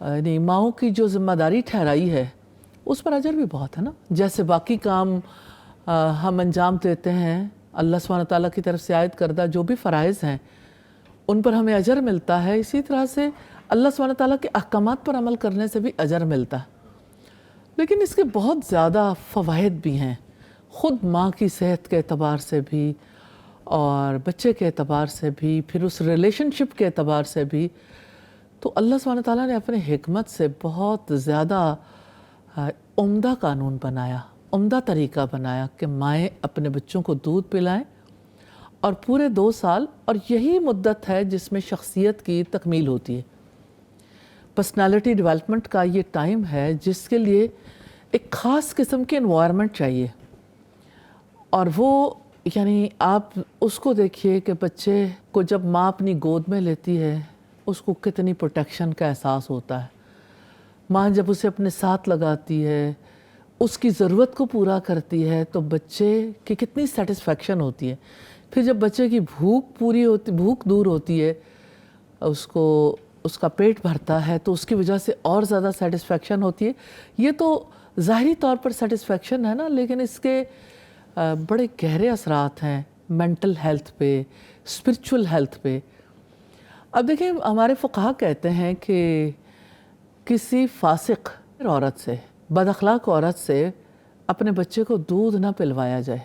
یعنی ماؤں کی جو ذمہ داری ٹھہرائی ہے اس پر اجر بھی بہت ہے نا. جیسے باقی کام ہم انجام دیتے ہیں اللہ سبحانہ تعالیٰ کی طرف سے عائد کردہ جو بھی فرائض ہیں ان پر ہمیں اجر ملتا ہے, اسی طرح سے اللہ سبحانہ تعالیٰ کے احکامات پر عمل کرنے سے بھی اجر ملتا ہے. لیکن اس کے بہت زیادہ فوائد بھی ہیں, خود ماں کی صحت کے اعتبار سے بھی اور بچے کے اعتبار سے بھی, پھر اس ریلیشن شپ کے اعتبار سے بھی. تو اللہ سبحانہ تعالیٰ نے اپنے حکمت سے بہت زیادہ عمدہ قانون بنایا, عمدہ طریقہ بنایا کہ مائیں اپنے بچوں کو دودھ پلائیں اور پورے 2 سال, اور یہی مدت ہے جس میں شخصیت کی تکمیل ہوتی ہے. پرسنالٹی ڈیولپمنٹ کا یہ ٹائم ہے جس کے لیے ایک خاص قسم کے انوائرمنٹ چاہیے. اور وہ یعنی آپ اس کو دیکھیے کہ بچے کو جب ماں اپنی گود میں لیتی ہے اس کو کتنی پروٹیکشن کا احساس ہوتا ہے. ماں جب اسے اپنے ساتھ لگاتی ہے, اس کی ضرورت کو پورا کرتی ہے, تو بچے کی کتنی سیٹسفیکشن ہوتی ہے. پھر جب بچے کی بھوک دور ہوتی ہے, اس کا پیٹ بھرتا ہے, تو اس کی وجہ سے اور زیادہ سیٹسفیکشن ہوتی ہے. یہ تو ظاہری طور پر سیٹسفیکشن ہے نا, لیکن اس کے بڑے گہرے اثرات ہیں مینٹل ہیلتھ پہ, اسپرچول ہیلتھ پہ. اب دیکھیں ہمارے فقہا کہتے ہیں کہ کسی فاسق عورت سے, بد اخلاق عورت سے اپنے بچے کو دودھ نہ پلوایا جائے,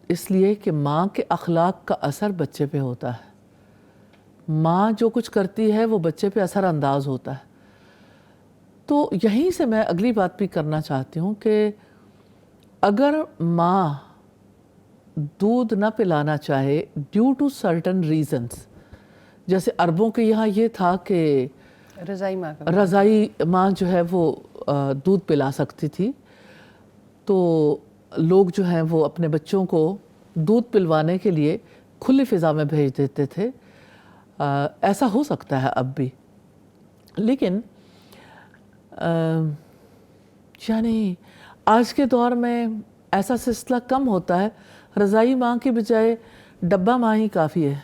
اس لیے کہ ماں کے اخلاق کا اثر بچے پہ ہوتا ہے. ماں جو کچھ کرتی ہے وہ بچے پہ اثر انداز ہوتا ہے. تو یہیں سے میں اگلی بات بھی کرنا چاہتی ہوں کہ اگر ماں دودھ نہ پلانا چاہے ڈیو ٹو سرٹن ریزنز, جیسے عربوں کے یہاں یہ تھا کہ رضائی ماں جو ہے وہ دودھ پلا سکتی تھی, تو لوگ جو ہیں وہ اپنے بچوں کو دودھ پلوانے کے لیے کھلی فضا میں بھیج دیتے تھے. ایسا ہو سکتا ہے اب بھی, لیکن یعنی آج کے دور میں ایسا سلسلہ کم ہوتا ہے. رضائی ماں کی بجائے ڈبہ ماں ہی کافی ہے.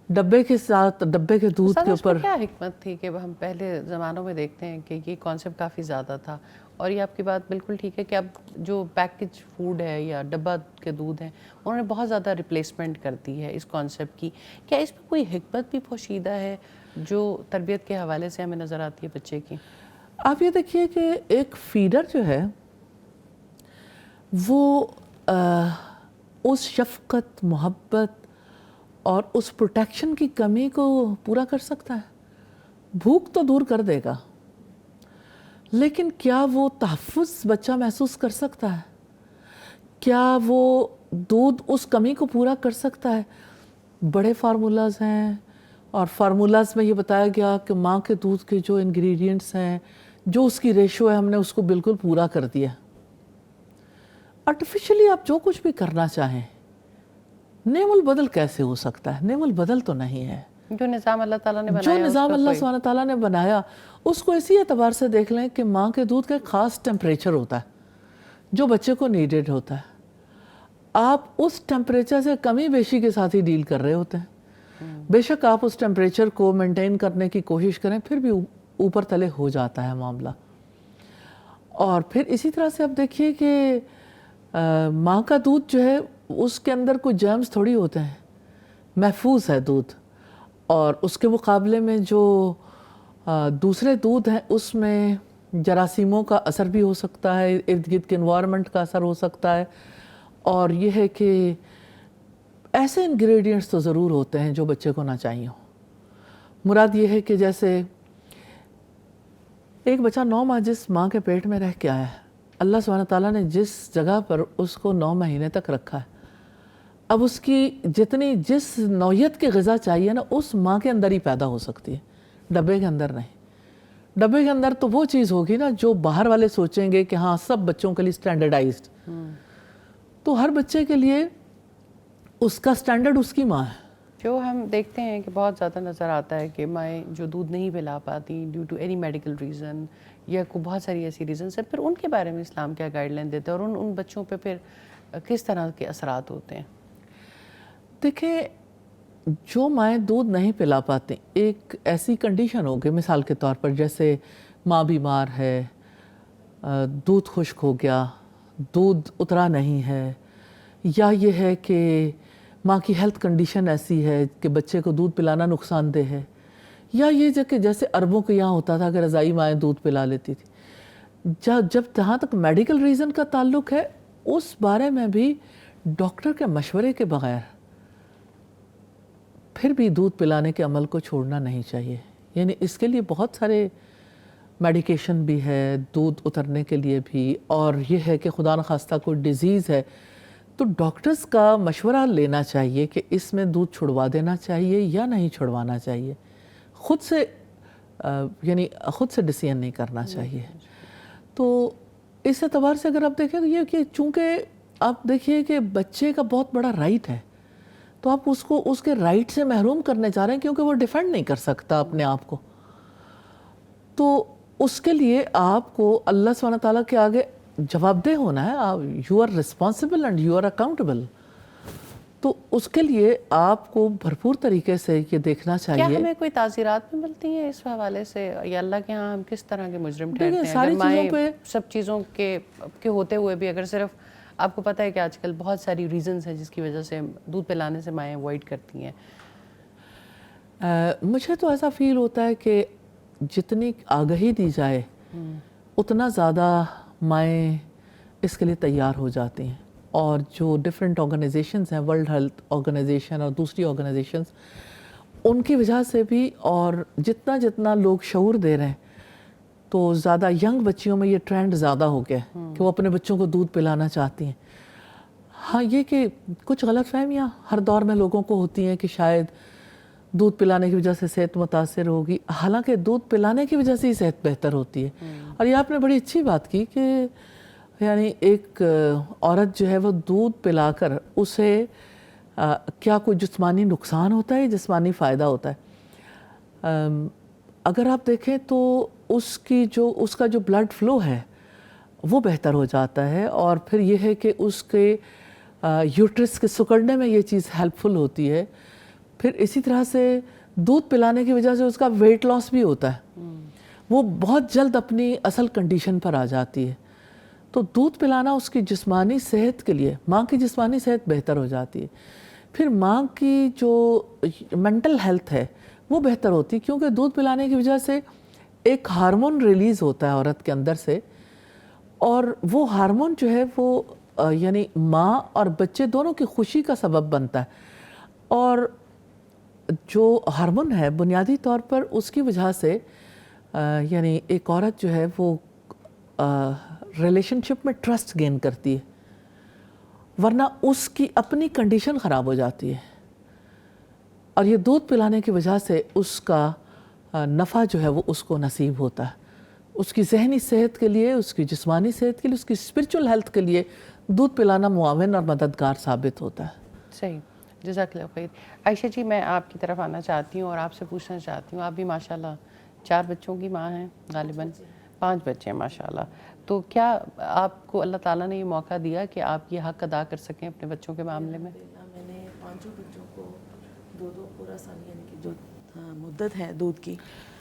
ڈبے کے ساتھ, ڈبے کے دودھ کے اوپر کیا حکمت تھی کہ ہم پہلے زمانوں میں دیکھتے ہیں کہ یہ کانسیپٹ کافی زیادہ تھا, اور یہ آپ کی بات بالکل ٹھیک ہے کہ اب جو پیکج فوڈ ہے یا ڈبہ کے دودھ ہیں انہوں نے بہت زیادہ ریپلیسمنٹ کر دی ہے اس کانسیپٹ کی. کیا اس میں کوئی حکمت بھی پوشیدہ ہے جو تربیت کے حوالے سے ہمیں نظر آتی ہے بچے کی؟ آپ یہ دیکھیے کہ ایک فیڈر جو ہے وہ اس شفقت, محبت اور اس پروٹیکشن کی کمی کو پورا کر سکتا ہے. بھوک تو دور کر دے گا, لیکن کیا وہ تحفظ بچہ محسوس کر سکتا ہے؟ کیا وہ دودھ اس کمی کو پورا کر سکتا ہے؟ بڑے فارمولاز ہیں, اور فارمولاز میں یہ بتایا گیا کہ ماں کے دودھ کے جو انگریڈینٹس ہیں, جو اس کی ریشو ہے, ہم نے اس کو بالکل پورا کر دیا. آرٹیفیشلی آپ جو کچھ بھی کرنا چاہیں, نعم البدل کیسے ہو سکتا ہے؟ نعم البدل تو نہیں ہے. جو نظام اللہ تعالیٰ نے بنایا, جو نظام اللہ سبحانہ تعالیٰ نے بنایا اس کو اسی اعتبار سے دیکھ لیں کہ ماں کے دودھ کا ایک خاص ٹیمپریچر ہوتا ہے جو بچے کو نیڈڈ ہوتا ہے. آپ اس ٹیمپریچر سے کمی بیشی کے ساتھ ہی ڈیل کر رہے ہوتے ہیں. بے شک آپ اس ٹیمپریچر کو مینٹین کرنے کی کوشش کریں, پھر بھی اوپر تلے ہو جاتا ہے معاملہ. اور پھر اسی طرح سے آپ دیکھیے کہ ماں کا دودھ جو ہے اس کے اندر کوئی جرمز تھوڑی ہوتے ہیں, محفوظ ہے دودھ. اور اس کے مقابلے میں جو دوسرے دودھ ہیں اس میں جراثیموں کا اثر بھی ہو سکتا ہے, ارد گرد کے انوائرمنٹ کا اثر ہو سکتا ہے. اور یہ ہے کہ ایسے انگریڈینٹس تو ضرور ہوتے ہیں جو بچے کو نہ چاہیے ہوں. مراد یہ ہے کہ جیسے ایک بچہ 9 ماہ جس ماں کے پیٹ میں رہ کے آیا ہے, اللہ سبحانہ تعالیٰ نے جس جگہ پر اس کو 9 مہینے تک رکھا ہے, اب اس کی جس نوعیت کی غذا چاہیے نا اس ماں کے اندر ہی پیدا ہو سکتی ہے, ڈبے کے اندر نہیں. ڈبے کے اندر تو وہ چیز ہوگی نا جو باہر والے سوچیں گے کہ ہاں سب بچوں کے لیے اسٹینڈرڈائزڈ, تو ہر بچے کے لیے اس کا اسٹینڈرڈ اس کی ماں ہے. جو ہم دیکھتے ہیں کہ بہت زیادہ نظر آتا ہے کہ مائیں جو دودھ نہیں پلا پاتی due to any medical reason یا کو بہت ساری ایسی ریزنس ہیں, پھر ان کے بارے میں اسلام کیا گائیڈ لائن دیتا ہے اور ان بچوں پہ پھر کس طرح کے اثرات ہوتے ہیں؟ دیکھیں جو مائیں دودھ نہیں پلا پاتی، ایک ایسی کنڈیشن ہو گئی مثال کے طور پر جیسے ماں بیمار ہے، دودھ خشک ہو گیا، دودھ اترا نہیں ہے، یا یہ ہے کہ ماں کی ہیلتھ کنڈیشن ایسی ہے کہ بچے کو دودھ پلانا نقصان دہ ہے، یا یہ کہ جیسے عربوں کے یہاں ہوتا تھا کہ رضاعی مائیں دودھ پلا لیتی تھی، جب جہاں تک میڈیکل ریزن کا تعلق ہے اس بارے میں بھی ڈاکٹر کے مشورے کے بغیر پھر بھی دودھ پلانے کے عمل کو چھوڑنا نہیں چاہیے. یعنی اس کے لیے بہت سارے میڈیکیشن بھی ہے دودھ اترنے کے لیے بھی، اور یہ ہے کہ خدا نخواستہ کوئی ڈیزیز ہے تو ڈاکٹرز کا مشورہ لینا چاہیے کہ اس میں دودھ چھڑوا دینا چاہیے یا نہیں چھڑوانا چاہیے. خود سے یعنی خود سے ڈیسیژن نہیں کرنا چاہیے. تو اس اعتبار سے اگر آپ دیکھیں تو یہ کہ چونکہ آپ دیکھیے کہ بچے کا بہت بڑا رائٹ ہے تو آپ اس کو اس کے رائٹ سے محروم کرنے چاہ رہے ہیں کیونکہ وہ ڈیفینڈ نہیں کر سکتا اپنے آپ کو. تو اس کے لیے آپ کو اللہ سبحانہ تعالیٰ کے آگے جواب دہ ہونا ہے. You are responsible and you are accountable. تو اس کے لیے آپ کو بھرپور طریقے سے یہ دیکھنا چاہیے. کیا ہمیں کوئی تعزیرات بھی ملتی ہیں اس حوالے سے یا اللہ کے ہاں ہم کس طرح کے مجرم ٹھہرتے ہیں؟ ساری چیزوں پہ سب چیزوں کے ہوتے ہوئے بھی اگر صرف آپ کو پتہ ہے کہ آج کل بہت ساری ریزنز ہیں جس کی وجہ سے دودھ پلانے سے مائیں اوائڈ کرتی ہیں. مجھے تو ایسا فیل ہوتا ہے کہ جتنی آگہی دی جائے اتنا زیادہ مائیں اس کے لیے تیار ہو جاتی ہیں. اور جو ڈفرینٹ آرگنائزیشنز ہیں، ورلڈ ہیلتھ آرگنائزیشن اور دوسری آرگنائزیشنز، ان کی وجہ سے بھی، اور جتنا لوگ شعور دے رہے ہیں تو زیادہ ینگ بچیوں میں یہ ٹرینڈ زیادہ ہو گیا ہے کہ وہ اپنے بچوں کو دودھ پلانا چاہتی ہیں. ہاں یہ کہ کچھ غلط فہمیاں ہر دور میں لوگوں کو ہوتی ہیں کہ شاید دودھ پلانے کی وجہ سے صحت متاثر ہوگی، حالانکہ دودھ پلانے کی وجہ سے ہی صحت بہتر ہوتی ہے. اور یہ آپ نے بڑی اچھی بات کی کہ یعنی ایک عورت جو ہے وہ دودھ پلا کر اسے کیا کوئی جسمانی نقصان ہوتا ہے، جسمانی فائدہ ہوتا ہے. اگر آپ دیکھیں تو اس کا جو بلڈ فلو ہے وہ بہتر ہو جاتا ہے، اور پھر یہ ہے کہ اس کے یوٹرس کے سکڑنے میں یہ چیز ہیلپ فل ہوتی ہے. پھر اسی طرح سے دودھ پلانے کی وجہ سے اس کا ویٹ لاس بھی ہوتا ہے، وہ بہت جلد اپنی اصل کنڈیشن پر آ جاتی ہے. تو دودھ پلانا اس کی جسمانی صحت کے لیے، ماں کی جسمانی صحت بہتر ہو جاتی ہے. پھر ماں کی جو مینٹل ہیلتھ ہے وہ بہتر ہوتی ہے، کیونکہ دودھ پلانے کی وجہ سے ایک ہارمون ریلیز ہوتا ہے عورت کے اندر سے، اور وہ ہارمون جو ہے وہ یعنی ماں اور بچے دونوں کی خوشی کا سبب بنتا ہے. اور جو ہارمون ہے بنیادی طور پر اس کی وجہ سے یعنی ایک عورت جو ہے وہ ریلیشن شپ میں ٹرسٹ گین کرتی ہے، ورنہ اس کی اپنی کنڈیشن خراب ہو جاتی ہے. اور یہ دودھ پلانے کی وجہ سے اس کا نفع جو ہے وہ اس کو نصیب ہوتا ہے. اس کی ذہنی صحت کے لیے، اس کی جسمانی صحت کے لیے، اس کی اسپرچول ہیلتھ کے لیے دودھ پلانا معاون اور مددگار ثابت ہوتا ہے. صحیح، جزاک اللہ خیر. عائشہ جی، میں آپ کی طرف آنا چاہتی ہوں اور آپ سے پوچھنا چاہتی ہوں، آپ بھی ماشاءاللہ 4 بچوں کی ماں ہیں، غالباً 5 بچے ہیں ماشاءاللہ. تو کیا آپ کو اللہ تعالیٰ نے یہ موقع دیا کہ آپ یہ حق ادا کر سکیں اپنے بچوں کے معاملے میں؟ میں نے 5 بچوں کو 2 پورا سال یعنی کہ جو مدت ہے دودھ کی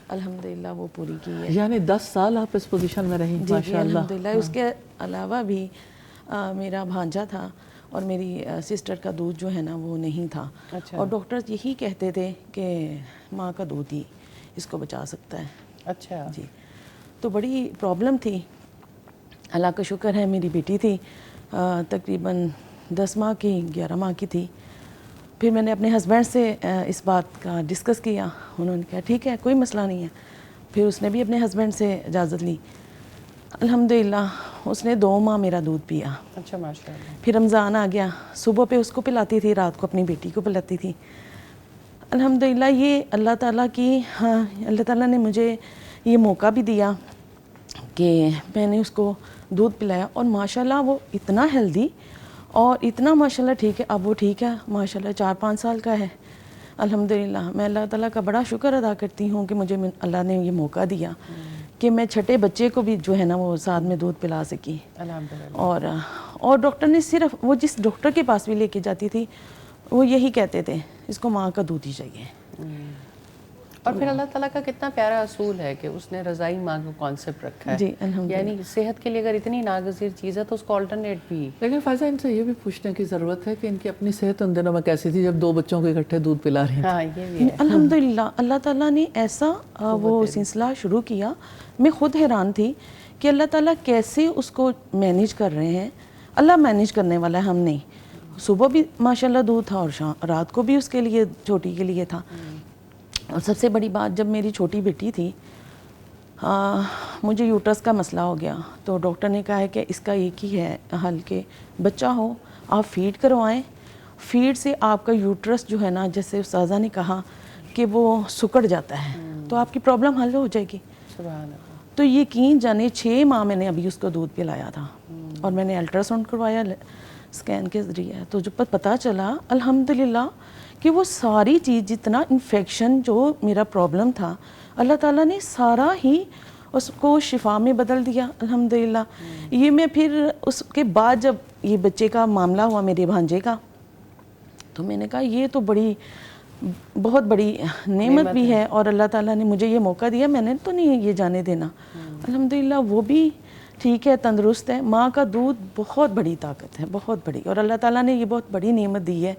الحمدللہ وہ پوری کی ہے. یعنی 10 سال آپ اس پوزیشن میں رہی ماشاءاللہ. الحمدللہ. اس کے علاوہ بھی میرا بھانجا تھا اور میری سسٹر کا دودھ جو ہے نا وہ نہیں تھا. اور ڈاکٹر یہی کہتے تھے کہ ماں کا دودھ ہی اس کو بچا سکتا ہے. اچھا جی. تو بڑی پرابلم تھی. اللہ کا شکر ہے میری بیٹی تھی تقریباً 10 ماہ کی 11 ماہ کی تھی. پھر میں نے اپنے ہسبینڈ سے اس بات کا ڈسکس کیا. انہوں نے کہا ٹھیک ہے کوئی مسئلہ نہیں ہے. پھر اس نے بھی اپنے ہسبینڈ سے اجازت لی. الحمدللہ اس نے 2 ماہ میرا دودھ پیا. اچھا ماشاءاللہ. پھر رمضان آ گیا. صبح پہ اس کو پلاتی تھی، رات کو اپنی بیٹی کو پلاتی تھی. الحمدللہ یہ اللہ تعالیٰ کی اللہ تعالیٰ نے مجھے یہ موقع بھی دیا کہ میں نے اس کو دودھ پلایا. اور ماشاءاللہ وہ اتنا ہیلدی اور اتنا ماشاءاللہ ٹھیک ہے. اب وہ ٹھیک ہے ماشاءاللہ 4-5 سال کا ہے. الحمدللہ میں اللہ تعالیٰ کا بڑا شکر ادا کرتی ہوں کہ مجھے اللہ نے یہ موقع دیا کہ میں چھٹے بچے کو بھی جو ہے نا وہ ساتھ میں دودھ پلا سکی. الحمدللہ. اور ڈاکٹر نے صرف وہ جس ڈاکٹر کے پاس بھی لے کے جاتی تھی وہ یہی کہتے تھے اس کو ماں کا دودھ ہی چاہیے. اور پھر اللہ تعالیٰ کا کتنا پیارا اصول ہے کہ اس نے رضائی ماں کا کانسیپٹ رکھا ہے. جی الحمدللہ. یعنی صحت کے لیے اگر اتنی ناگزیر چیز ہے تو اس کو آلٹرنیٹ بھی. لیکن فائزہ ان سے یہ بھی پوچھنے کی ضرورت ہے کہ ان کی اپنی صحت ان دنوں میں کیسی تھی جب 2 بچوں کو اکٹھے دودھ پلا رہی ہیں؟ ہاں یہ بھی ہے. الحمدللہ اللہ تعالیٰ نے ایسا وہ سلسلہ شروع کیا. میں خود حیران تھی کہ اللہ تعالیٰ کیسے اس کو مینیج کر رہے ہیں. اللہ مینیج کرنے والا ہے, ہم نہیں. صبح بھی ماشاءاللہ دودھ تھا اور رات کو بھی اس کے لیے چھوٹی کے لیے تھا. اور سب سے بڑی بات, جب میری چھوٹی بیٹی تھی مجھے یوٹرس کا مسئلہ ہو گیا تو ڈاکٹر نے کہا ہے کہ اس کا ایک ہی ہے حل کہ بچہ ہو آپ فیڈ کروائیں. فیڈ سے آپ کا یوٹرس جو ہے نا, جیسے استاذہ نے کہا کہ وہ سکڑ جاتا ہے تو آپ کی پرابلم حل ہو جائے گی. سبحان اللہ. تو یقین جانے 6 ماہ میں نے ابھی اس کو دودھ پلایا تھا اور میں نے الٹرا ساؤنڈ کروایا اسکین کے ذریعے. تو جب پتہ چلا الحمدللہ کہ وہ ساری چیز جتنا انفیکشن جو میرا پرابلم تھا اللہ تعالیٰ نے سارا ہی اس کو شفا میں بدل دیا الحمدللہ. یہ میں پھر اس کے بعد جب یہ بچے کا معاملہ ہوا میرے بھانجے کا تو میں نے کہا یہ تو بہت بڑی نعمت بھی ہے اور اللہ تعالیٰ نے مجھے یہ موقع دیا, میں نے تو نہیں یہ جانے دینا. الحمدللہ وہ بھی ٹھیک ہے, تندرست ہے. ماں کا دودھ بہت بڑی طاقت ہے, بہت بڑی. اور اللہ تعالیٰ نے یہ بہت بڑی نعمت دی ہے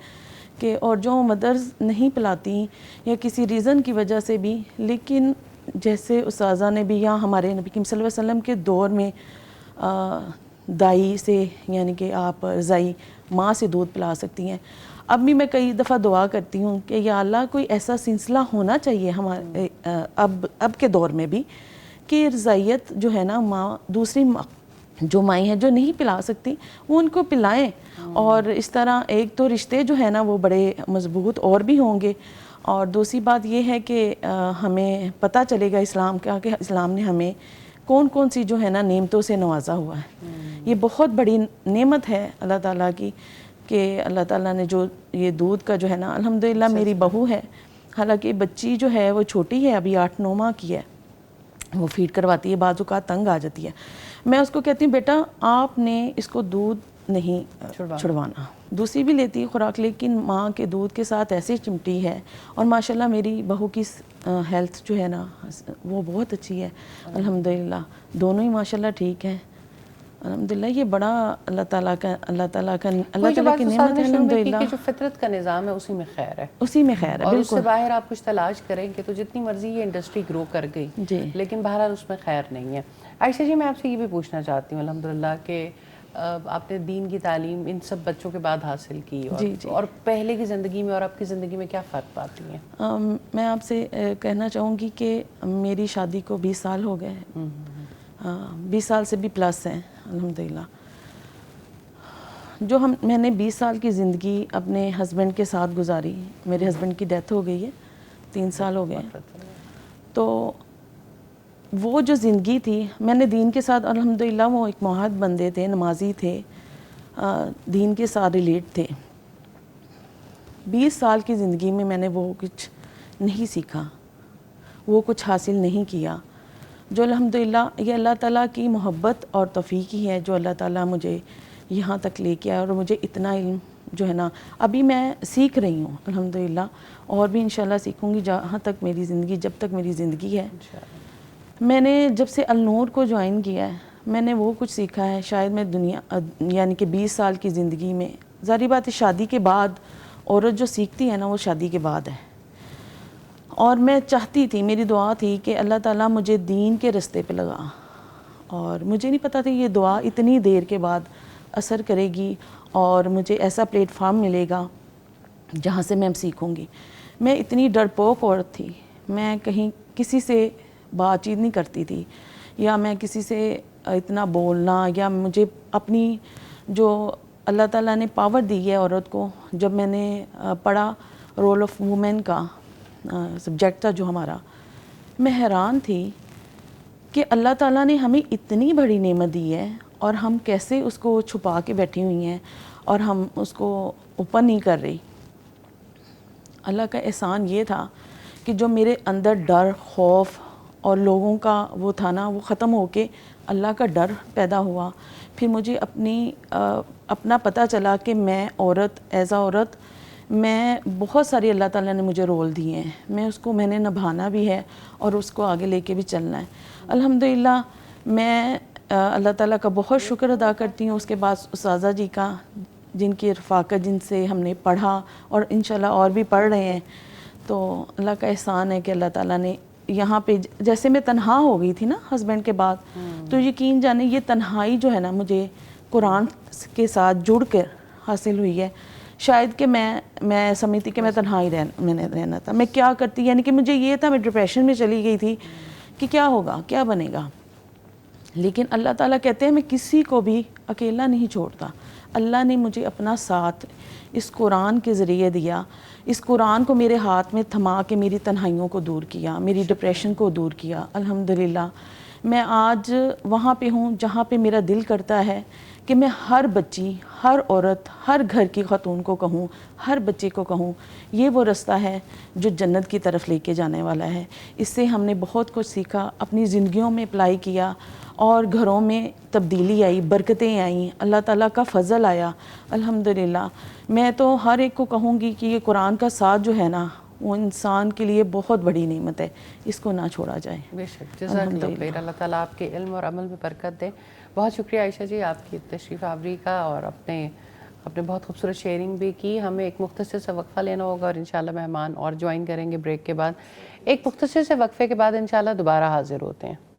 کہ اور جو مدرز نہیں پلاتی یا کسی ریزن کی وجہ سے بھی, لیکن جیسے استاذہ نے بھی یا ہمارے نبی کریم صلی اللہ علیہ وسلم کے دور میں دائی سے یعنی کہ آپ رضائی ماں سے دودھ پلا سکتی ہیں. اب بھی میں کئی دفعہ دعا کرتی ہوں کہ یا اللہ کوئی ایسا سلسلہ ہونا چاہیے ہمارے اب کے دور میں بھی کہ رضائیت جو ہے نا ماں دوسری جو مائیں ہیں جو نہیں پلا سکتی وہ ان کو پلائیں. اور اس طرح ایک تو رشتے جو ہے نا وہ بڑے مضبوط اور بھی ہوں گے. اور دوسری بات یہ ہے کہ ہمیں پتہ چلے گا اسلام کا کہ اسلام نے ہمیں کون کون سی جو ہے نا نعمتوں سے نوازا ہوا ہے. یہ بہت بڑی نعمت ہے اللہ تعالیٰ کی کہ اللہ تعالیٰ نے جو یہ دودھ کا جو ہے نا الحمدللہ میری بہو ہے, حالانکہ بچی جو ہے وہ چھوٹی ہے, ابھی 8-9 ماہ کی ہے, وہ فیڈ کرواتی ہے, بعض اوقات تنگ آ جاتی ہے. میں اس کو کہتی ہوں بیٹا آپ نے اس کو دودھ نہیں چھڑوانا. دوسری بھی لیتی ہے خوراک لیکن ماں کے دودھ کے ساتھ ایسے چمٹی ہے. اور ماشاءاللہ میری بہو کی ہیلتھ جو ہے نا وہ بہت اچھی ہے الحمدللہ. دونوں ہی ماشاءاللہ ٹھیک ہیں الحمدللہ. یہ بڑا اللہ تعالیٰ کا کی نعمت ہے الحمدللہ. جو فطرت کا نظام ہے اسی میں خیر ہے, اسی میں خیر ہے. اور اس سے باہر آپ کچھ تلاش کریں گے تو جتنی مرضی یہ انڈسٹری گرو کر گئی جی, لیکن بہرحال اس میں خیر نہیں ہے. عائشہ جی میں آپ سے یہ بھی پوچھنا چاہتی ہوں الحمدللہ کہ آپ نے دین کی تعلیم ان سب بچوں کے بعد حاصل کی اور پہلے کی زندگی میں اور اب کی زندگی میں کیا فرق پاتی ہیں؟ میں آپ سے کہنا چاہوں گی کہ میری شادی کو 20 سال ہو گئے, 20 سال سے بھی پلس ہیں الحمدللہ. جو میں نے 20 سال کی زندگی اپنے ہسبینڈ کے ساتھ گزاری. میرے ہسبینڈ کی ڈیتھ ہو گئی ہے, 3 سال ہو گئے. تو وہ جو زندگی تھی میں نے دین کے ساتھ الحمدللہ, وہ ایک موحد بندے تھے, نمازی تھے, دین کے ساتھ ریلیٹ تھے. 20 سال کی زندگی میں نے وہ کچھ نہیں سیکھا, وہ کچھ حاصل نہیں کیا جو الحمدللہ یہ اللہ تعالیٰ کی محبت اور توفیق ہی ہے جو اللہ تعالیٰ مجھے یہاں تک لے کے آیا. اور مجھے اتنا علم جو ہے نا ابھی میں سیکھ رہی ہوں الحمدللہ, اور بھی انشاءاللہ سیکھوں گی جہاں تک میری زندگی, جب تک میری زندگی ہے. میں نے جب سے النور کو جوائن کیا ہے میں نے وہ کچھ سیکھا ہے شاید میں دنیا یعنی کہ 20 سال کی زندگی میں. ظاہری بات ہے شادی کے بعد عورت جو سیکھتی ہے نا وہ شادی کے بعد ہے. اور میں چاہتی تھی, میری دعا تھی کہ اللہ تعالیٰ مجھے دین کے رستے پہ لگا, اور مجھے نہیں پتا تھا یہ دعا اتنی دیر کے بعد اثر کرے گی اور مجھے ایسا پلیٹ فارم ملے گا جہاں سے میں سیکھوں گی. میں اتنی ڈرپوک عورت تھی, میں کہیں کسی سے بات چیت نہیں کرتی تھی, یا میں کسی سے اتنا بولنا, یا مجھے اپنی جو اللہ تعالیٰ نے پاور دی ہے عورت کو, جب میں نے پڑھا رول آف وومن کا سبجیکٹ تھا جو ہمارا, میں حیران تھی کہ اللہ تعالیٰ نے ہمیں اتنی بڑی نعمت دی ہے اور ہم کیسے اس کو چھپا کے بیٹھی ہوئی ہیں اور ہم اس کو اوپن نہیں کر رہی. اللہ کا احسان یہ تھا کہ جو میرے اندر ڈر, خوف اور لوگوں کا وہ تھا نا, وہ ختم ہو کے اللہ کا ڈر پیدا ہوا. پھر مجھے اپنا پتہ چلا کہ میں عورت ایز اے عورت میں بہت ساری اللہ تعالیٰ نے مجھے رول دیے ہیں، میں نے نبھانا بھی ہے اور اس کو آگے لے کے بھی چلنا ہے. الحمدللہ میں اللہ تعالیٰ کا بہت شکر ادا کرتی ہوں. اس کے بعد استاذہ جی کا، جن کی رفاقت، جن سے ہم نے پڑھا اور انشاءاللہ اور بھی پڑھ رہے ہیں. تو اللہ کا احسان ہے کہ اللہ تعالیٰ نے یہاں پہ، جیسے میں تنہا ہو گئی تھی نا ہسبینڈ کے بعد، تو یقین جانے یہ تنہائی جو ہے نا مجھے قرآن کے ساتھ جڑ کر حاصل ہوئی ہے. شاید کہ میں سمجھتی کہ میں تنہائی میں نے رہنا تھا. میں کیا کرتی، یعنی کہ مجھے یہ تھا، میں ڈپریشن میں چلی گئی تھی کہ کیا ہوگا، کیا بنے گا. لیکن اللہ تعالیٰ کہتے ہیں میں کسی کو بھی اکیلا نہیں چھوڑتا. اللہ نے مجھے اپنا ساتھ اس قرآن کے ذریعے دیا. اس قرآن کو میرے ہاتھ میں تھما کے میری تنہائیوں کو دور کیا، میری ڈپریشن کو دور کیا. الحمدللہ میں آج وہاں پہ ہوں جہاں پہ میرا دل کرتا ہے کہ میں ہر بچی، ہر عورت، ہر گھر کی خاتون کو کہوں، ہر بچے کو کہوں، یہ وہ رستہ ہے جو جنت کی طرف لے کے جانے والا ہے. اس سے ہم نے بہت کچھ سیکھا، اپنی زندگیوں میں اپلائی کیا اور گھروں میں تبدیلی آئی، برکتیں آئیں، اللہ تعالیٰ کا فضل آیا. الحمدللہ میں تو ہر ایک کو کہوں گی کہ یہ قرآن کا ساتھ جو ہے نا وہ انسان کے لیے بہت بڑی نعمت ہے، اس کو نہ چھوڑا جائے. بے شک، جزاک اللہ خیر. اللہ تعالیٰ آپ کے علم اور عمل میں برکت دے. بہت شکریہ عائشہ جی آپ کی تشریف آوری کا، اور اپنے بہت خوبصورت شیئرنگ بھی کی. ہمیں ایک مختصر سے وقفہ لینا ہوگا اور انشاءاللہ مہمان اور جوائن کریں گے بریک کے بعد. ایک مختصر سے وقفے کے بعد انشاءاللہ دوبارہ حاضر ہوتے ہیں.